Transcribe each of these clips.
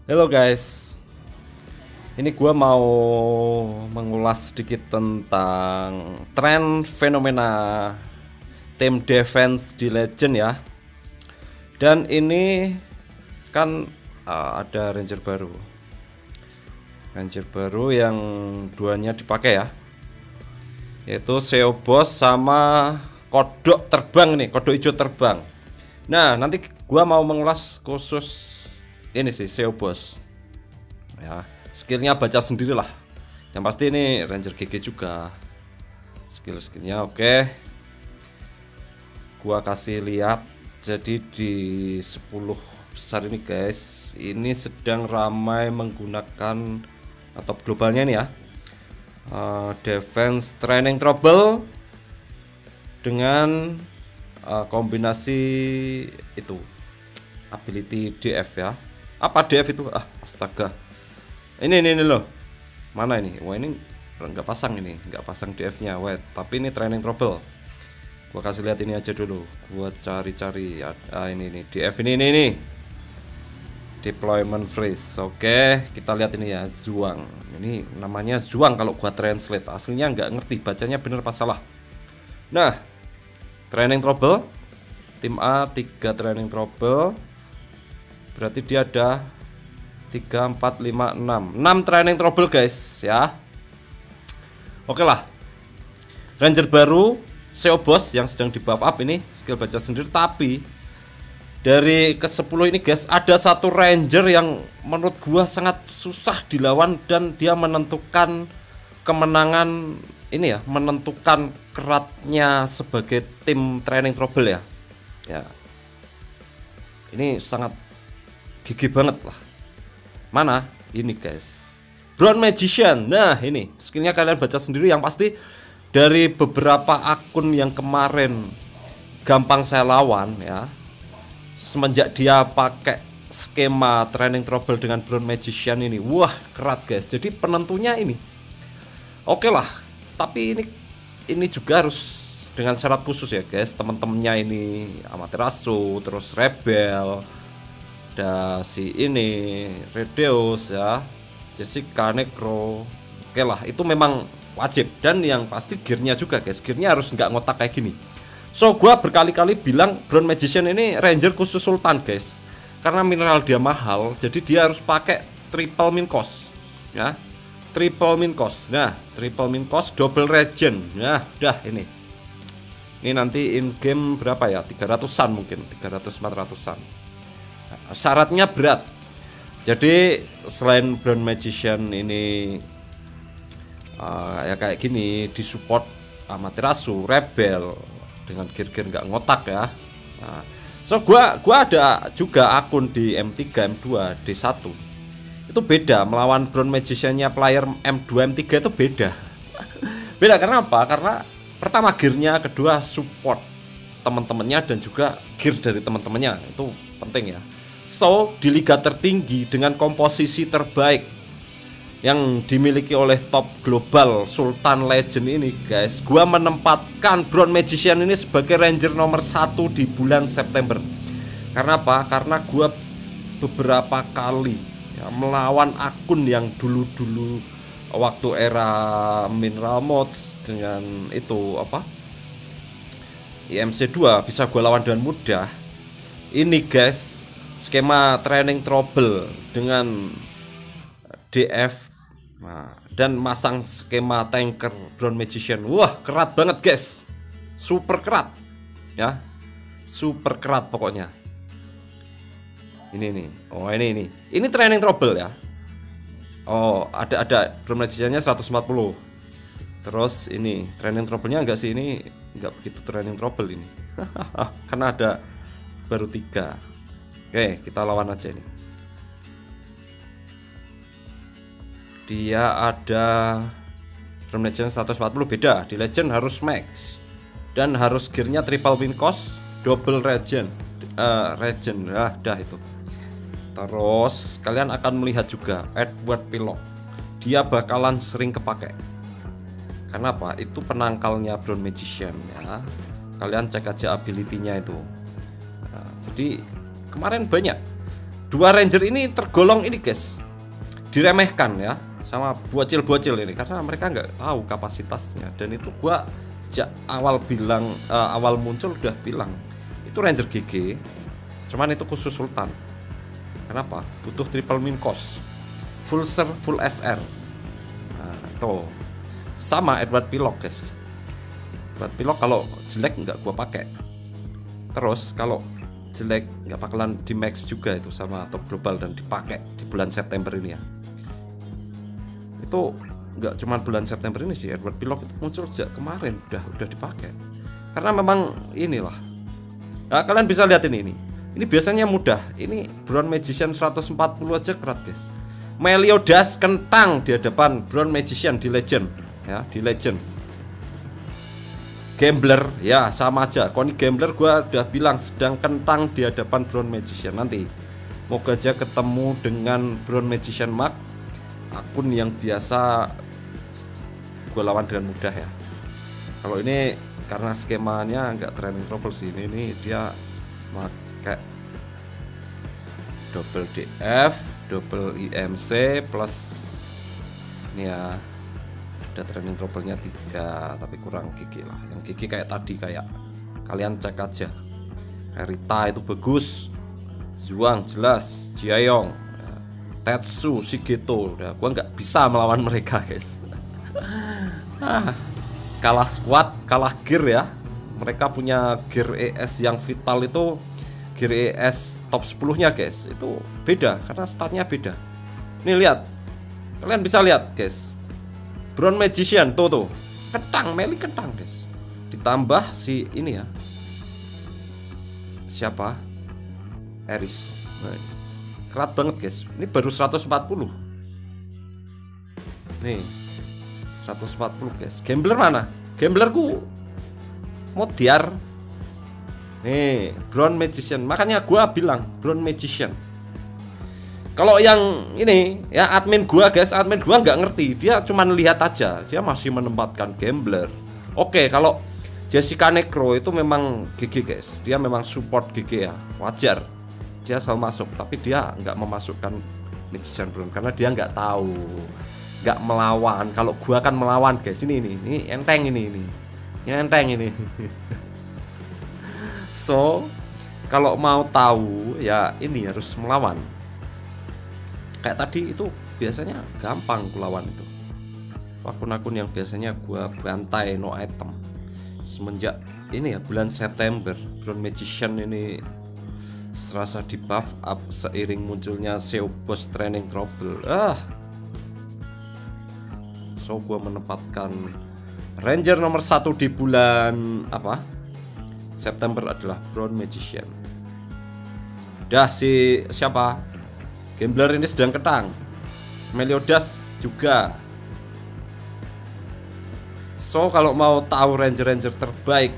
Halo guys, ini gua mau mengulas sedikit tentang tren fenomena tim defense di Legend ya. Dan ini kan ada Ranger baru yang duanya dipakai ya, yaitu Seobos sama kodok terbang nih, kodok hijau terbang. Nah, nanti gua mau mengulas khusus ini sih Seobos ya, skillnya baca sendiri lah. Yang pasti ini Ranger GG juga skillnya oke. Gua kasih lihat. Jadi di 10 besar ini guys, ini sedang ramai menggunakan atau globalnya ini ya, defense training trouble dengan kombinasi itu ability DF ya. Apa DF itu? Astaga. Ini loh. Mana ini? Wah, ini nggak pasang DF-nya. Wait, tapi ini training trouble. Gua kasih lihat ini aja dulu. Gua cari-cari. Ini DF ini. Deployment freeze. Oke, kita lihat ini ya, Zuang. Ini namanya Zuang kalau gua translate. Aslinya nggak ngerti bacanya bener apa salah. Nah, training trouble. Tim A 3 training trouble. Berarti dia ada 3, 4, 5, 6 training trouble guys ya. Oke lah. Ranger baru Seobos yang sedang di buff up ini, skill baca sendiri. Tapi dari ke 10 ini guys, ada satu ranger yang menurut gua sangat susah dilawan. Dan dia menentukan kemenangan ini ya, menentukan keratnya sebagai tim training trouble ya. Ini sangat gigi banget lah. Mana? Ini guys, Brown Magician. Nah ini skillnya kalian baca sendiri. Yang pasti dari beberapa akun yang kemarin gampang saya lawan ya, semenjak dia pakai skema training trouble dengan Brown Magician ini, wah kerat guys. Jadi penentunya ini oke lah. Tapi ini juga harus dengan syarat khusus ya guys. Teman-temannya ini Amaterasu, terus Rebel, ada si ini Redeus ya, Jessica, Necro. Oke lah, itu memang wajib. Dan yang pasti gearnya juga guys, gearnya harus nggak ngotak kayak gini. So gua berkali-kali bilang Brown Magician ini ranger khusus Sultan guys, karena mineral dia mahal. Jadi dia harus pakai triple min cost ya, triple min cost. Nah, triple min cost double regen. Nah, udah ini nanti in game berapa ya, 300-an mungkin, 300-400-an. Syaratnya berat. Jadi selain Brown Magician ini ya kayak gini, disupport Amaterasu, Rebel dengan gear-gear nggak ngotak ya. So gua ada juga akun di M3, M2, D1. Itu beda melawan Brown Magician-nya player M2, M3 itu beda. Beda karena apa? Karena pertama gearnya, kedua support teman-temannya, dan juga gear dari teman-temannya itu penting ya. So di liga tertinggi dengan komposisi terbaik yang dimiliki oleh top global Sultan Legend ini guys, gua menempatkan Brown Magician ini sebagai ranger nomor 1 di bulan September. Karena apa? Karena gua beberapa kali ya, melawan akun yang dulu waktu era mineral mods dengan itu apa, IMC2 bisa gua lawan dengan mudah. Ini guys, skema training trouble dengan DF dan masang skema tanker Brown Magician. Wah kerat banget guys, super kerat ya, super kerat pokoknya. Ini nih, oh ini training trouble ya. Oh ada Brown Magician-nya 140. Terus ini training trouble-nya enggak sih, ini enggak begitu training trouble ini. Karena ada baru 3. Oke, kita lawan aja ini. Dia ada Brown Legend 140, beda. Di Legend harus max dan harus gearnya triple win cost, double regen. Dah itu. Terus kalian akan melihat juga Edward Pillock. Dia bakalan sering kepake. Karena apa? Itu penangkalnya Brown Magician ya. Kalian cek aja ability-nya itu. Jadi kemarin banyak Dua ranger ini tergolong ini guys, diremehkan ya sama bocil-bocil ini karena mereka nggak tahu kapasitasnya. Dan itu gua sejak awal bilang, awal muncul udah bilang itu ranger GG, cuman itu khusus sultan. Kenapa? Butuh triple min cost, full ser, full SR. Nah, tuh sama Edward Pilok guys. Edward Pilok kalau jelek nggak gua pakai. Terus kalau jelek nggak bakalan di max juga itu sama top global dan dipakai di bulan September ini ya. Itu nggak cuma bulan September ini sih, Edward Pilok itu muncul sejak kemarin udah dipakai. Karena memang inilah. Nah, kalian bisa lihat ini. Ini biasanya mudah. Ini Brown Magician 140 aja kerat guys. Meliodas kentang di hadapan Brown Magician di Legend ya, di Legend. Gambler ya sama aja. Koni Gambler gua udah bilang sedang kentang di hadapan Brown Magician. Nanti moga aja ketemu dengan Brown Magician Mark, akun yang biasa gua lawan dengan mudah ya. Kalau ini karena skemanya nggak training trouble sih, ini dia pakai double DF, double IMC plus ini ya. Ada training trouble-nya 3 tapi kurang gigi lah. Yang gigi kayak tadi, kayak kalian cek aja. Rita itu bagus, Zuang jelas, Jiayong, Tetsu, Shigeto. Udah gua nggak bisa melawan mereka guys. Kalah squad, kalah gear ya. Mereka punya gear ES yang vital itu, gear ES top 10 nya guys. Itu beda karena startnya beda. Nih lihat, kalian bisa lihat guys, Brown Magician tuh kentang, Meli kentang guys. Ditambah si ini ya, siapa, Eris. Kerat banget guys. Ini baru 140. Nih 140 guys. Gambler mana? Gamblerku Modiar. Nih Brown Magician. Makanya gua bilang Brown Magician. Kalau yang ini ya admin gua guys, admin gua nggak ngerti, dia cuman lihat aja, dia masih menempatkan Gambler. Oke, kalau Jessica Necro itu memang GG guys, dia memang support GG ya, wajar. Dia selalu masuk, tapi dia nggak memasukkan Magician Brown karena dia nggak tahu, nggak melawan. Kalau gua kan melawan guys, ini enteng ini enteng ini. So kalau mau tahu ya ini harus melawan. Kayak tadi itu biasanya gampang kulawan itu. Akun-akun yang biasanya gua bantai no item. Semenjak ini ya bulan September, Brown Magician ini serasa di buff up seiring munculnya SEO Boss Training Trouble. So gua menempatkan Ranger nomor 1 di bulan apa? September adalah Brown Magician. Dah si siapa? Gambler ini sedang ketang. Meliodas juga. So kalau mau tahu ranger-ranger terbaik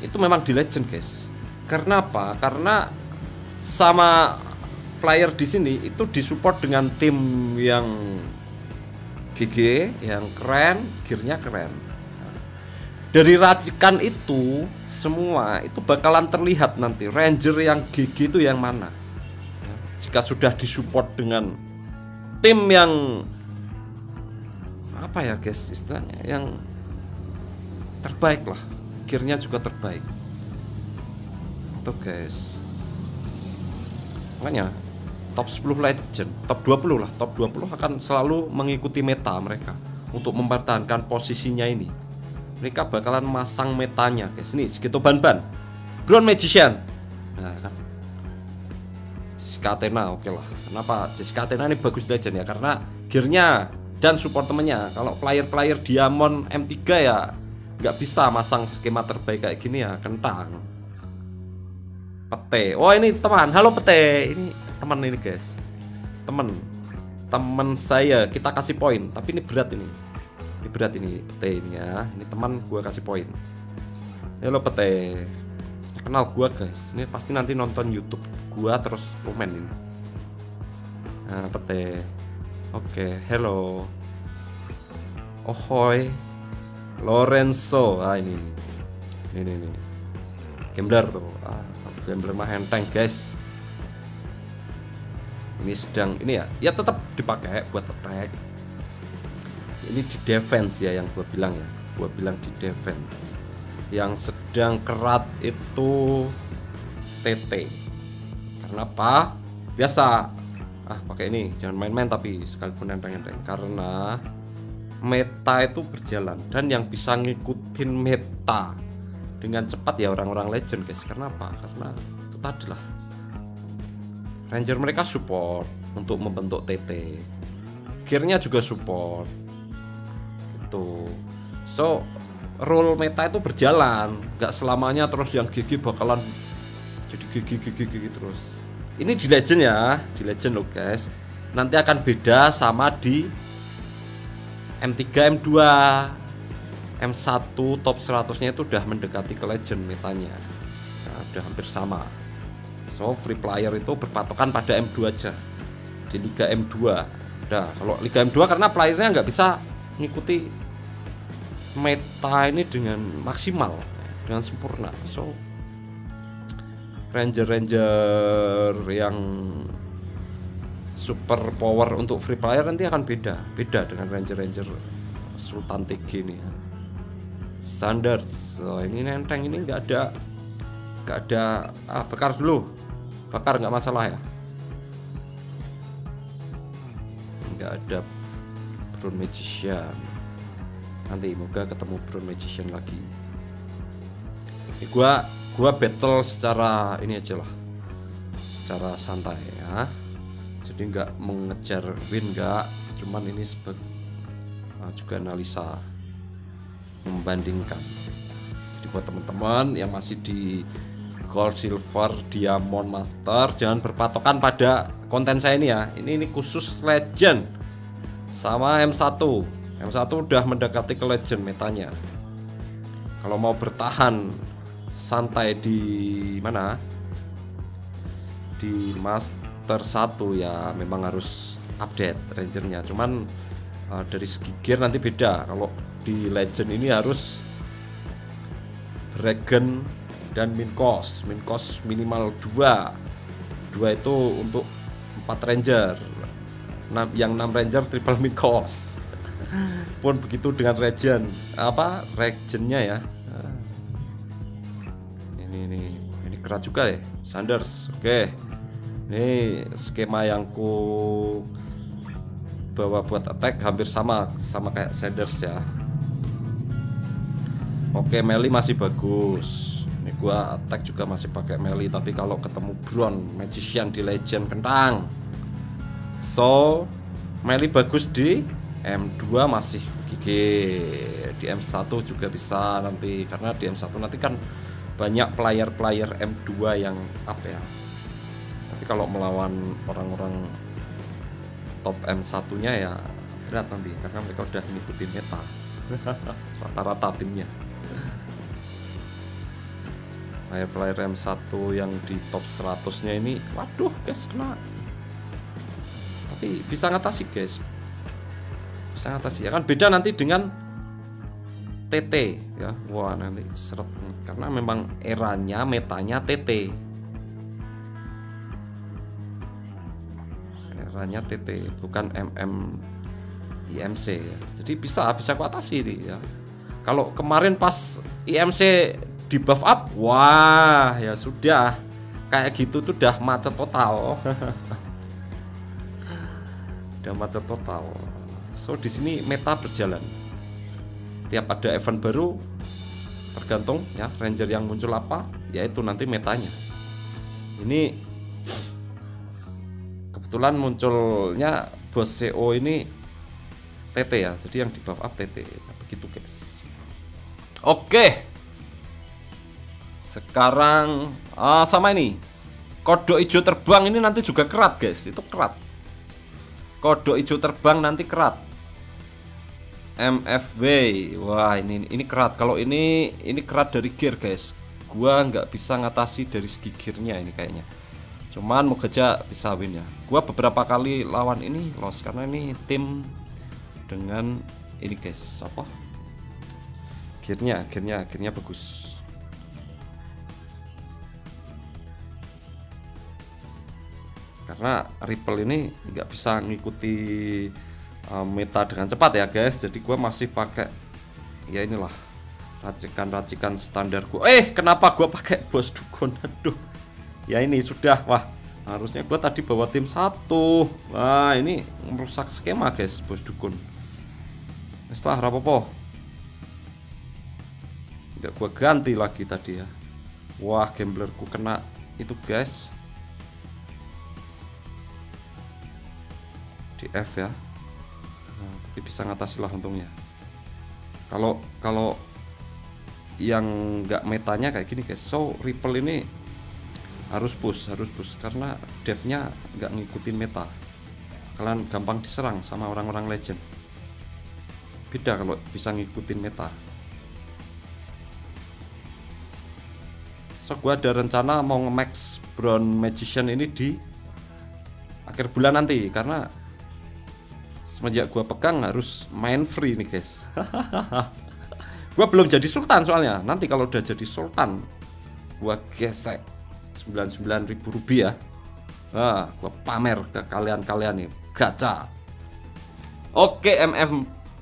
itu memang di Legend guys. Karena apa? Karena sama player di sini itu disupport dengan tim yang GG, yang keren, gearnya keren. Dari racikan itu semua itu bakalan terlihat nanti ranger yang GG itu yang mana. Jika sudah disupport dengan tim yang apa ya guys istilahnya, yang terbaik lah, gearnya juga terbaik tuh guys. Makanya top 10 Legend, top 20 lah, top 20 akan selalu mengikuti meta mereka untuk mempertahankan posisinya ini. Mereka bakalan masang metanya guys. Nih segitu ban-ban Brown Magician. Nah kan Jessica Athena, oke lah. Kenapa Jessica Athena ini bagus Legend ya? Karena gearnya dan support temennya. Kalau player-player Diamond M3 ya nggak bisa masang skema terbaik kayak gini ya, kentang. Pete, oh ini teman, halo Pete, ini teman ini guys, teman saya, kita kasih poin. Tapi ini berat ini berat ini Pete ini ya. Ini teman gua kasih poin. Halo Pete, kenal gua guys, ini pasti nanti nonton YouTube gua terus komen ini. Nah Pete, oke, hello, Ohoy, Lorenzo, ini Gambler tuh, Gambler mah enteng guys. Ini sedang ini ya tetap dipakai buat attack. Ini di defense ya yang gua bilang ya. Gua bilang di defense. Yang sedang kerat itu TT. Karena apa? Biasa pakai ini, jangan main-main tapi sekalipun enteng-enteng. Karena meta itu berjalan dan yang bisa ngikutin meta dengan cepat ya orang-orang legend guys. Karena apa? Karena itu tadi lah, ranger mereka support untuk membentuk TT, gearnya juga support itu. So role meta itu berjalan, nggak selamanya terus yang GG bakalan jadi GG terus. Ini di legend ya, di legend loh guys. Nanti akan beda sama di M3, M2, M1 top 100-nya itu udah mendekati ke legend metanya. Nah, udah hampir sama. So free player itu berpatokan pada M2 aja. Di Liga M2. Nah, kalau Liga M2 karena playernya nggak bisa ngikuti meta ini dengan maksimal, dengan sempurna. So ranger yang super power untuk free player nanti akan beda dengan ranger Sultan TG ini ya. Sanders, ini nenteng, ini nggak ada bakar dulu, bakar nggak masalah ya, nggak ada Brown Magician. Nanti moga ketemu Brown Magician lagi. Ini gua battle secara ini aja lah, secara santai ya. Jadi nggak mengejar win, nggak, cuman ini sebagai juga analisa, membandingkan. Jadi buat teman-teman yang masih di gold, silver, diamond, master, jangan berpatokan pada konten saya ini ya. Ini khusus legend sama M1. M1 udah mendekati ke legend metanya. Kalau mau bertahan santai di mana? Di master 1 ya memang harus update rangernya. Cuman dari segi gear nanti beda. Kalau di legend ini harus dragon dan min cost minimal 2 itu untuk 4 ranger. Yang 6 ranger triple min cost. Pun begitu dengan regionnya ya. Ini keras juga ya Sanders. Oke, ini skema yang ku bawa buat attack hampir sama kayak Sanders ya. Oke, melee masih bagus. Ini gua attack juga masih pakai melee, tapi kalau ketemu Brown Magician di legend kentang. So melee bagus di M2 masih gigi, di M1 juga bisa nanti, karena di M1 nanti kan banyak player M2 yang up ya. Tapi kalau melawan orang-orang top M1-nya ya berat nanti, karena mereka udah ngikutin meta rata-rata timnya. Player M1 yang di top 100-nya ini, waduh guys, kena. Tapi bisa ngatasi guys, bisa ngatasi ya kan. Beda nanti dengan TT ya. Wah nanti seret, karena memang eranya metanya TT, eranya TT bukan IMC ya. Jadi bisa aku atasi ini ya. Kalau kemarin pas IMC di buff up, wah ya sudah kayak gitu tuh udah macet total. Udah macet total. So di sini meta berjalan. Tiap ada event baru tergantung ya ranger yang muncul apa, yaitu nanti metanya. Ini kebetulan munculnya bos CO ini TT ya, jadi yang di buff up TT. Begitu guys. Oke. Sekarang sama ini kodok hijau terbang ini nanti juga kerat guys, itu kerat. Kodok hijau terbang nanti kerat. MFW, wah ini kerat. Kalau ini kerat dari gear guys. Gua nggak bisa ngatasi dari segi gearnya ini kayaknya. Cuman moga aja bisa win ya. Gua beberapa kali lawan ini loss karena ini tim dengan ini guys, apa? Gearnya bagus. karena Ripple ini nggak bisa ngikuti meta dengan cepat ya guys. Jadi gua masih pakai ya inilah racikan-racikan standar gua. Kenapa gua pakai bos dukun? Aduh. Ya ini sudah, wah harusnya gua tadi bawa tim 1. Wah ini merusak skema guys, bos dukun. Setelah rapopo nggak gua ganti lagi tadi ya. Wah gamblerku kena itu guys, di F ya. Nah, tapi bisa ngatasi lah untungnya. Kalau yang nggak metanya kayak gini guys, so Ripple ini harus push karena devnya nggak ngikutin meta, kalian gampang diserang sama orang-orang legend. Beda kalau bisa ngikutin meta. So gua ada rencana mau nge-max Brown Magician ini di akhir bulan nanti, karena semenjak gua pegang harus main free nih guys. Gua belum jadi sultan soalnya. Nanti kalau udah jadi sultan gua gesek 99.000 rupiah. Nah, gua pamer ke kalian nih gacha. Oke,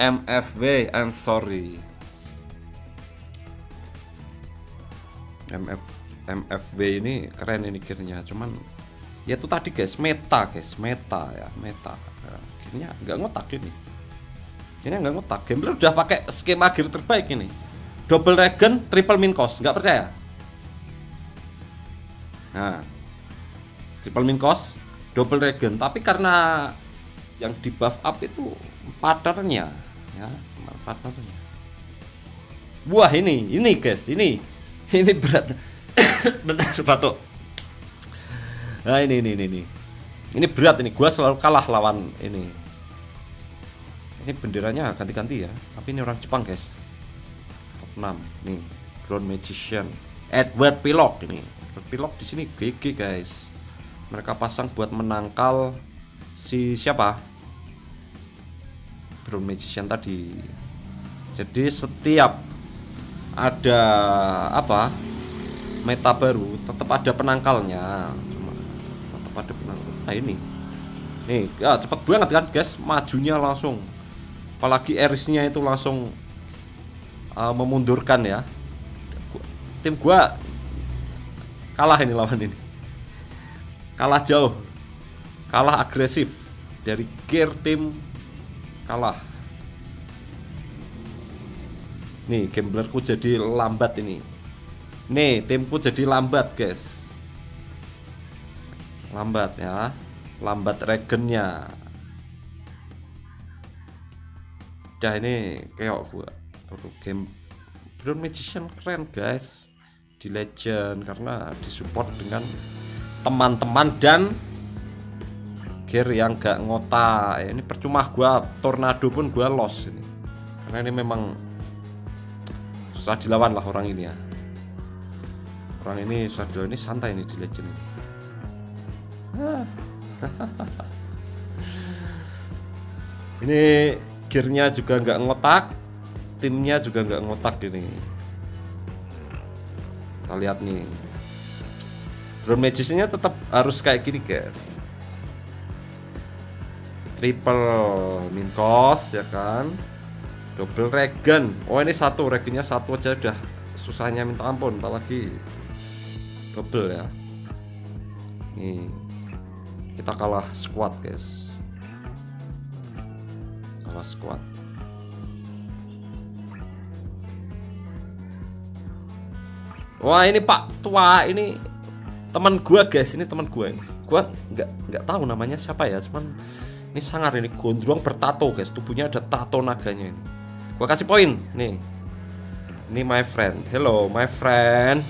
MFW, I'm sorry. MFW ini keren ini gearnya, cuman ya itu tadi guys, meta ya, meta. Nah, gearnya nggak ngotak ini. Ini nggak ngotak. Gambler udah pakai skema gear terbaik ini. Double Dragon, triple min cost, nggak percaya? Nah, triple min cost, double Dragon, tapi karena yang di buff up itu patternnya, ya, patternnya. Wah ini guys, ini berat. Bentar batuk. Nah ini berat ini. Gua selalu kalah lawan ini. Ini benderanya ganti-ganti ya, tapi ini orang Jepang guys. Top 6 nih, Brown Magician, Edward Pilok ini. Edward Pilok di sini GG guys. Mereka pasang buat menangkal si siapa? Brown Magician tadi. Jadi setiap ada apa? Meta baru tetap ada penangkalnya. Cuma tetap ada penangkal. Nah ini. Nih, ya cepet banget kan guys, majunya langsung. Apalagi Erisnya itu langsung memundurkan ya. Tim gua kalah ini lawan ini. Kalah jauh. Kalah agresif. Dari gear tim kalah. Nih, gamblerku jadi lambat ini. Nih, timku jadi lambat, guys. Lambat ya. Lambat regennya. Udah ini kayak gua tuh game Brown Magician keren guys di Legend, karena disupport dengan teman-teman dan gear yang gak ngotak. Ini percuma gua tornado pun gua loss ini, karena ini memang susah dilawan lah orang ini ya. Orang ini susah dilawan, ini santai ini di Legend ini. Ini gearnya juga nggak ngotak, timnya juga nggak ngotak ini. Kita lihat nih, Brown Magician-nya tetap harus kayak gini guys, triple min cost ya kan, double regen. Oh ini satu regennya satu aja udah susahnya minta ampun, apalagi double ya. Nih kita kalah squad guys, kalah squad. Wah ini Pak Tua, ini teman gua guys, ini teman gua ini. Gua nggak tahu namanya siapa ya, cuman ini sangar ini, gondrong bertato guys, tubuhnya ada tato naganya ini. Gua kasih poin nih. Ini my friend, hello my friend.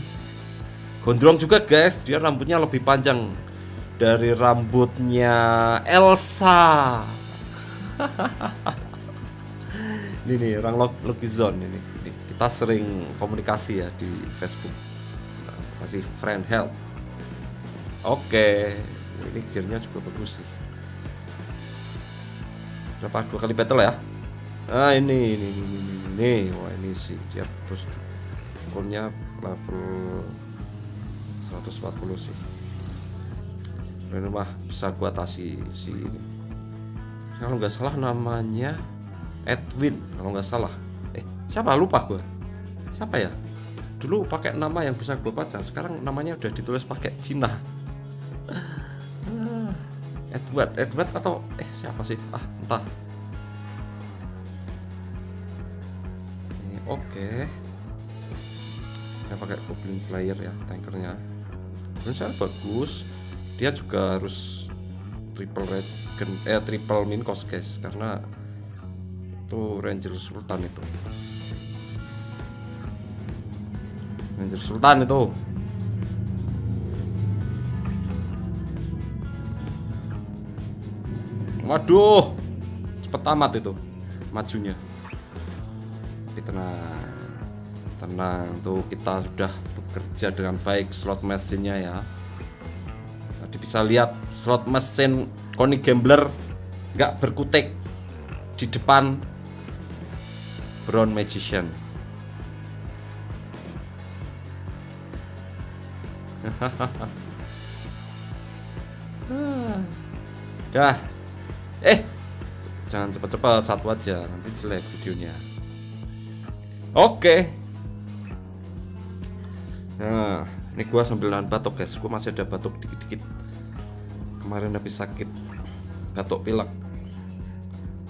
Gondrong juga guys, dia rambutnya lebih panjang dari rambutnya Elsa. Ini nih orang Logizone ini. Kita sering komunikasi ya di Facebook. Kasih friend help. Oke, ini gearnya juga bagus sih. Berapa 2 kali battle ya? Ah ini. Wah ini sih dia bos dukunnya level 140 sih. Ini mah bisa gua atasi si ini. Kalau nggak salah namanya Edwin, kalau nggak salah. Siapa, lupa gua. Siapa ya? Dulu pakai nama yang bisa gua baca, sekarang namanya udah ditulis pakai Cina. Edward atau siapa sih? Entah. Oke. Saya pakai Goblin Slayer ya, tankernya. Goblin Slayer bagus. Dia juga harus triple min cost guys, karena itu Ranger Sultan itu. Waduh, cepet amat itu majunya. Tapi tenang tuh, kita sudah bekerja dengan baik slot mesinnya ya. Tadi bisa lihat slot mesin Conny Gambler nggak berkutik di depan Brown Magician. Dah. Jangan cepat-cepat, satu aja, nanti jelek videonya. Oke. Nah, ini gua sambil nahan batuk guys. Gua masih ada batuk dikit-dikit. Kemarin habis sakit batuk pilek.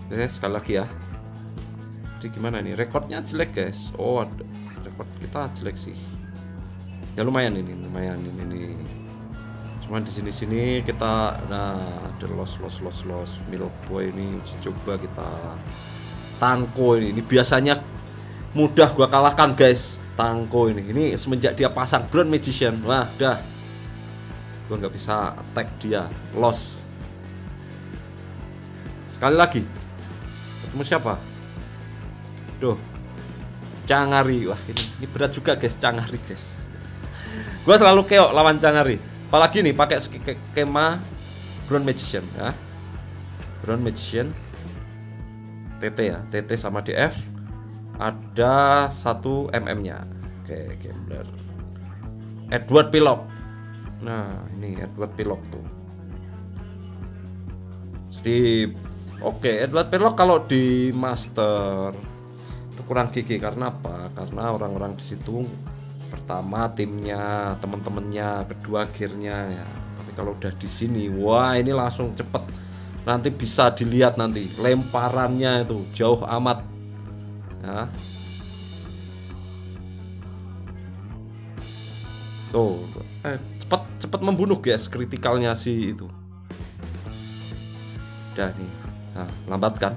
Oke, sekali lagi ya. Jadi gimana nih? Rekornya jelek guys. Oh, rekor kita jelek sih. Ya lumayan ini. Cuman di sini kita ada los Milkboy ini coba kita Tanko ini biasanya mudah gua kalahkan guys. Tanko ini semenjak dia pasang Brown Magician, wah dah gua nggak bisa attack dia, loss. Sekali lagi ketemu siapa? Cangari. Wah ini berat juga guys, Cangari guys. Gua selalu keok lawan Cangari. Apalagi nih pakai skema Brown Magician ya. Brown Magician TT ya, TT sama DF. Ada 1 mm nya. Oke, Gambler Edward Pilok. Nah ini Edward Pilok tuh. Jadi oke, Edward Pilok kalau di master itu kurang gigi. Karena apa? Karena orang-orang di situ pertama timnya, temen-temennya, kedua gearnya ya. Tapi kalau udah di sini, wah ini langsung cepet. Nanti bisa dilihat nanti lemparannya itu jauh amat ya. Tuh, cepet membunuh guys, kritikalnya sih itu. Udah nih, nah, lambat kan.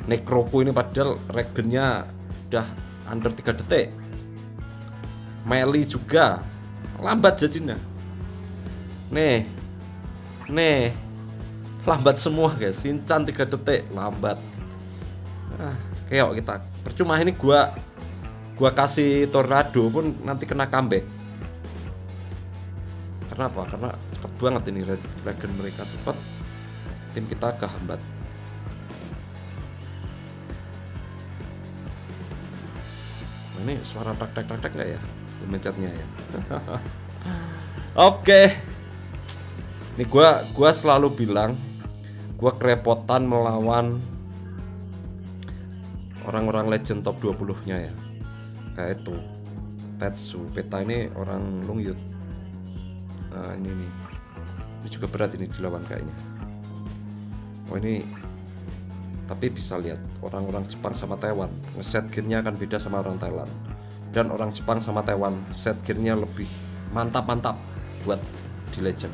Necroku ini padahal regennya udah under 3 detik. Meli juga lambat jadinya. Nih lambat semua guys. Sinchan 3 detik lambat. Keok kita. Percuma ini gua kasih tornado pun nanti kena comeback. Kenapa? Karena cepet banget ini regen mereka cepet. Tim kita kehambat. Ini suara tak nggak ya? Mencetnya ya. Oke. Ini gua selalu bilang gua kerepotan melawan orang-orang legend top 20-nya ya. Kayak itu Tetsu. Peta ini orang Lungyut. Nah, ini nih. Ini juga berat ini dilawan kayaknya. Oh ini tapi bisa lihat orang-orang Jepang sama Taiwan ngeset gearnya akan beda sama orang Thailand. Dan orang Jepang sama Taiwan set gearnya lebih mantap buat di legend.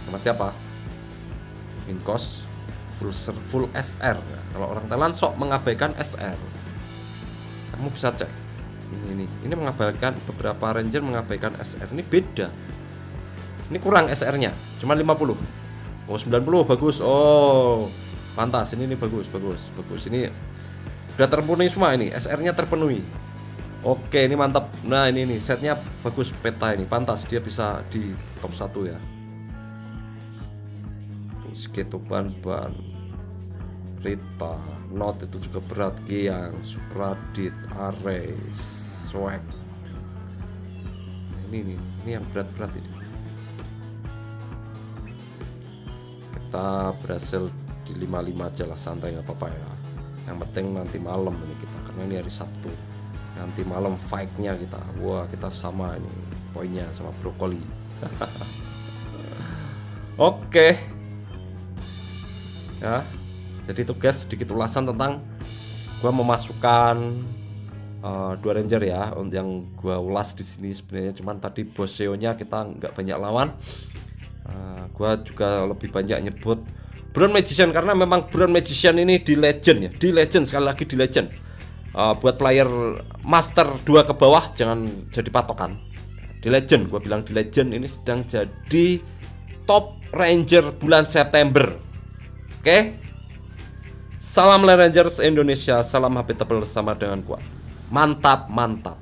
Yang pasti apa? Min cost full SR. Kalau orang Thailand sok mengabaikan SR. Kamu bisa cek. Ini mengabaikan, beberapa ranger mengabaikan SR. Ini beda. Ini kurang SR-nya, cuma 50. Oh 90 bagus. Oh pantas, ini bagus. Ini udah terpenuhi semua, ini SR-nya terpenuhi. Oke, ini mantap. Nah, ini setnya bagus, peta ini pantas dia bisa di top 1 ya. Segitu ban Rita, Not itu juga berat, Kiang, Supradit, Ares, Swag. Nah, ini yang berat-berat ini. kita berhasil di 55 aja lah, santai nggak apa-apa ya. Yang penting nanti malam ini kita, karena ini hari Sabtu, nanti malam fight-nya kita, wah kita sama ini poinnya sama brokoli. Oke ya, jadi itu guys sedikit ulasan tentang gua memasukkan dua ranger ya, yang gua ulas di sini. Sebenarnya cuman tadi Boseo-nya kita nggak banyak lawan. Gua juga lebih banyak nyebut Brown Magician karena memang Brown Magician ini di legend ya, di legend, sekali lagi di legend. Buat player master 2 ke bawah jangan jadi patokan. Di legend, gua bilang di legend ini sedang jadi top ranger bulan September. Oke. Salam Rangers Indonesia, salam habitable sama dengan gua. Mantap, mantap.